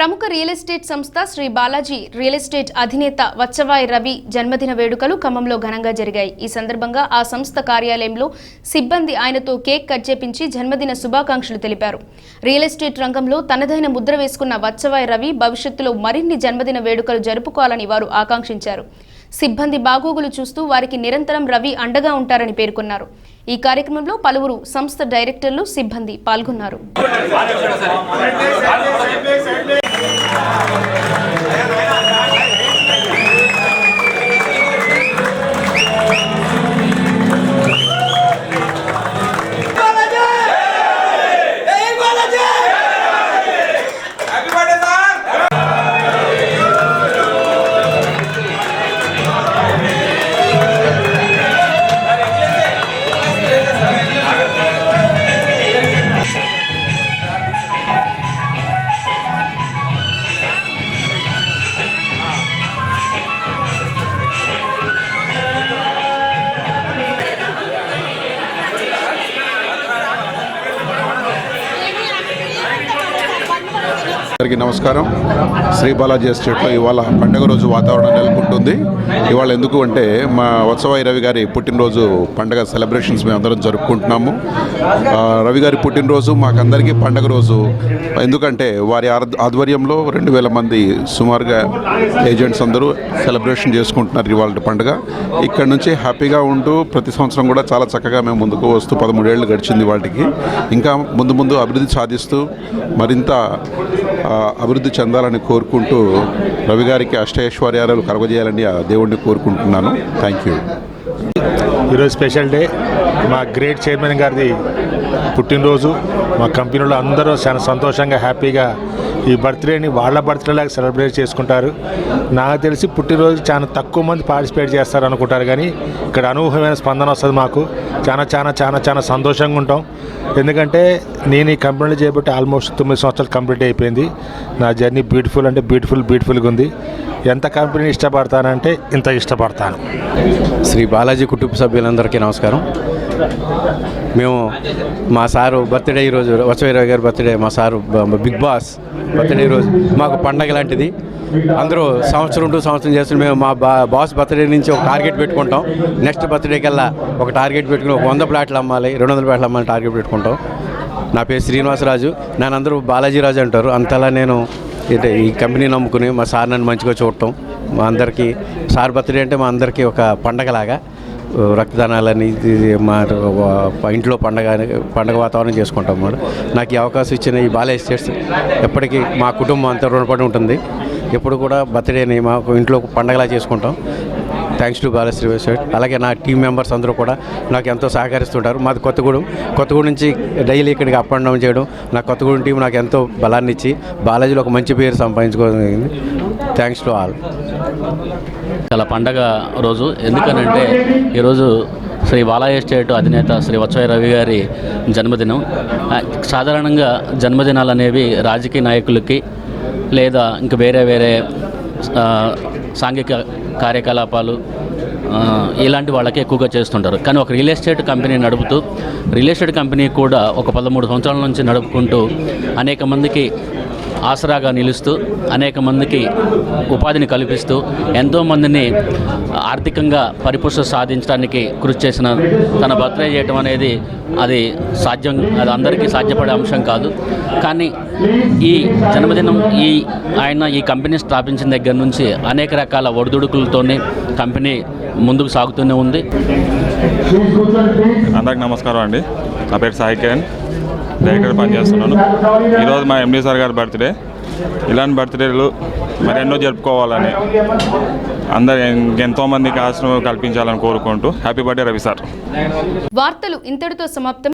ప్రముఖ real estate సంస్థ Shri Balaji real estate అధినేత వచ్చవాయి రవి జన్మదిన వేడుకలు ఖమ్మంలో ఘనంగా జరిగాయి. ఈ సందర్భంగా ఆ సంస్థ కార్యాలయంలో సిబ్బంది ఆయనతో కేక్ కట్ చేపించి జన్మదిన శుభాకాంక్షలు తెలిపారు. రియల్ ఎస్టేట్ రంగంలో తనదైన ముద్ర వేసుకున్న వచ్చవాయి రవి భవిష్యత్తులో మరిన్ని జన్మదిన వేడుకలు జరుపుకోవాలని వారు ఆకాంక్షించారు. సిబ్బంది బాగోగులు చూస్తూ వారికి నిరంతరం రవి అండగా ఉంటారని పేర్కొన్నారు. ఈ కార్యక్రమంలో పలువురు సంస్థ డైరెక్టర్లు, సిబ్బంది పాల్గొన్నారు. అందరికీ నమస్కారం. శ్రీ బాలాజీ ఎస్టేట్లో ఇవాళ పండుగ రోజు వాతావరణం నెలకొంటుంది. ఇవాళ ఎందుకు అంటే మా వత్సవాయి రవి గారి పుట్టినరోజు పండుగ సెలబ్రేషన్స్ మేము అందరం జరుపుకుంటున్నాము. రవి గారి పుట్టినరోజు మాకందరికీ పండుగ రోజు. ఎందుకంటే వారి ఆధ్వర్యంలో 2000 మంది సుమారుగా ఏజెంట్స్ అందరూ సెలబ్రేషన్ చేసుకుంటున్నారు ఇవాళ పండుగ. ఇక్కడ నుంచి హ్యాపీగా ఉంటూ ప్రతి సంవత్సరం కూడా చాలా చక్కగా మేము ముందుకు వస్తూ 13 ఏళ్ళు గడిచింది వాటికి. ఇంకా ముందు అభివృద్ధి సాధిస్తూ మరింత అభివృద్ధి చెందాలని కోరుకుంటూ రవి గారికి అష్టైశ్వర్యాలు కలుగజేయాలని ఆ దేవుడిని కోరుకుంటున్నాను. Thank you. ఈరోజు స్పెషల్ డే. మా గ్రేట్ చైర్మన్ గారిది పుట్టినరోజు. మా కంపెనీలో అందరూ చాలా సంతోషంగా హ్యాపీగా ఈ బర్త్డేని వాళ్ళ బర్త్డే లాగా సెలబ్రేట్ చేసుకుంటారు. నాకు తెలిసి పుట్టినరోజు చాలా తక్కువ మంది పార్టిసిపేట్ చేస్తారు అనుకుంటారు, కానీ ఇక్కడ అనూహ్యమైన స్పందన వస్తుంది. మాకు చాలా చాలా చాలా చాలా సంతోషంగా ఉంటాం. ఎందుకంటే నేను ఈ కంపెనీలో చేయబట్టి ఆల్మోస్ట్ 9 సంవత్సరాలు కంప్లీట్ అయిపోయింది. నా జర్నీ బ్యూటిఫుల్ అంటే బ్యూటిఫుల్గా ఉంది. ఎంత కంపెనీని ఇష్టపడతానంటే ఇంత ఇష్టపడతాను. శ్రీ బాలాజీ కుటుంబ సభ్యులందరికీ నమస్కారం. మేము మా సారు బర్త్డే ఈరోజు వత్సవాయి గారి బర్త్డే. మా సారు బిగ్ బాస్ బర్త్డే రోజు మాకు పండగ లాంటిది. అందరూ సంవత్సరం చేస్తున్న మేము మా బాస్ బర్త్డే నుంచి ఒక టార్గెట్ పెట్టుకుంటాం. నెక్స్ట్ బర్త్డే కల్లా ఒక టార్గెట్ పెట్టుకుని 100 ప్లాట్లు అమ్మాలి, 200 ప్లాట్లు అమ్మాలి టార్గెట్ పెట్టుకుంటాం. నా పేరు శ్రీనివాసరాజు. నన్ను అందరూ బాలాజీ రాజు అంటారు. అంతలా నేను ఈ కంపెనీ నమ్ముకుని మా సార్ నన్ను మంచిగా చూడటం, మా అందరికీ సార్ బర్త్డే అంటే మా అందరికీ ఒక పండగలాగా. రక్తదానాలని మా ఇంట్లో పండగ వాతావరణం చేసుకుంటాం. నాకు ఈ అవకాశం ఇచ్చిన ఈ బాలాజీ ఎస్టేట్స్ ఎప్పటికీ మా కుటుంబం అంతా రుణపడి ఉంటుంది. ఎప్పుడు కూడా బర్త్డేని మాకు ఇంట్లో పండగలా చేసుకుంటాం. Thanks to Balaji estate. అలాగే నా టీం మెంబర్స్ అందరూ కూడా నాకు ఎంతో సహకరిస్తుంటారు. మాది కొత్తగూడెం నుంచి డైలీ ఇక్కడికి అప్ అండ్ డౌన్ చేయడం, నా కొత్తగూడెం టీం నాకు ఎంతో బలాన్ని ఇచ్చి బాలాజీలో ఒక మంచి పేరు సంపాదించుకోగలిగింది. Thanks to all. చాలా పండగ రోజు. ఎందుకనంటే ఈరోజు శ్రీ బాలాజీ ఎస్టేట్ అధినేత శ్రీ వత్సవాయి రవి గారి జన్మదినం. సాధారణంగా జన్మదినాలు అనేవి రాజకీయ నాయకులకి లేదా ఇంకా వేరే సాంఘిక కార్యకలాపాలు ఇలాంటి వాళ్ళకి ఎక్కువగా చేస్తుంటారు. కానీ ఒక రియల్ ఎస్టేట్ కంపెనీ నడుపుతూ, రియల్ ఎస్టేట్ కంపెనీ కూడా ఒక 13 సంవత్సరాల నుంచి నడుపుకుంటూ అనేక మందికి ఆసరాగా నిలుస్తూ, అనేక మందికి ఉపాధిని కల్పిస్తూ, ఎంతోమందిని ఆర్థికంగా పరిపుష్టి సాధించడానికి కృషి చేసిన తన బర్త్డే చేయటం అనేది అది అందరికీ సాధ్యపడే అంశం కాదు. కానీ ఈ జన్మదినం ఆయన ఈ కంపెనీ స్థాపించిన దగ్గర నుంచి అనేక రకాల ఒడిదుడుకులతోనే కంపెనీ ముందుకు సాగుతూనే ఉంది. అందరికి నమస్కారం అండి. నా పేరు సాయి కిరణ్, డైరెక్టర్ పనిచేస్తున్నాను. ఈరోజు మా ఎండీ సార్ గారి బర్త్డే. ఇలాంటి బర్త్డేలు మరెన్నో జరుపుకోవాలని, అందరు ఎంతోమందికి ఆశ్రమం కల్పించాలని కోరుకుంటూ హ్యాపీ బర్త్డే రవి సార్. వార్తలు ఇంతటితో సమాప్తం.